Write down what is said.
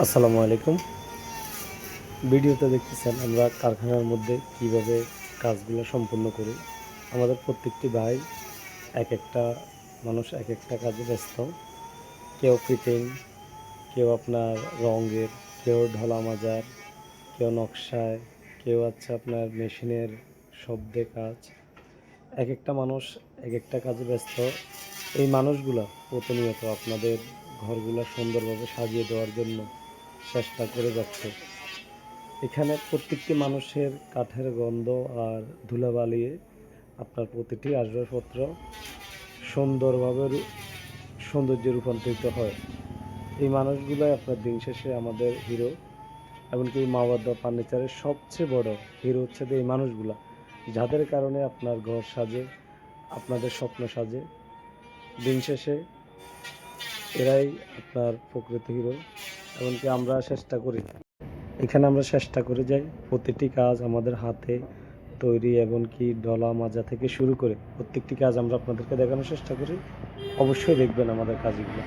আসসালামু আলাইকুম। ভিডিওতে দেখতেছেন আমরা কারখানার মধ্যে কিভাবে কাজগুলো সম্পূর্ণ করি। আমাদের প্রত্যেকটি ভাই এক একটা মানুষ এক একটা কাজে ব্যস্ত। কেউ ফিটিং, কেউ আপনার রঙের, কেউ ঢলা মাজার, কেউ নকশায়, কেউ আপনার মেশিনের শব্দে কাজ। এক একটা মানুষ এক একটা কাজে ব্যস্ত। এই মানুষগুলা প্রতিনিয়ত আপনাদের ঘরগুলো সুন্দরভাবে সাজিয়ে দেওয়ার জন্য চেষ্টা করে যাচ্ছে। এখানে প্রত্যেকটি মানুষের কাঠের গন্ধ আর ধুলাবালি আপনার প্রতিটি আসবাবপত্র সুন্দরভাবে সৌন্দর্যে রূপান্তরিত হয়। এই মানুষগুলাই আপনার দিন শেষে আমাদের হিরো। এমনকি মাওয়াদা ফার্নিচারের সবচেয়ে বড় হিরো হচ্ছে এই মানুষগুলা, যাদের কারণে আপনার ঘর সাজে, আপনাদের স্বপ্ন সাজে। দিন শেষে এরাই আপনার প্রকৃত হিরো। এমনকি আমরা চেষ্টা করে যাই প্রতিটি কাজ আমাদের হাতে তৈরি, এমনকি ডলা মাজা থেকে শুরু করে প্রত্যেকটি কাজ আমরা আপনাদেরকে দেখানোর চেষ্টা করি। অবশ্যই দেখবেন আমাদের কাজগুলো।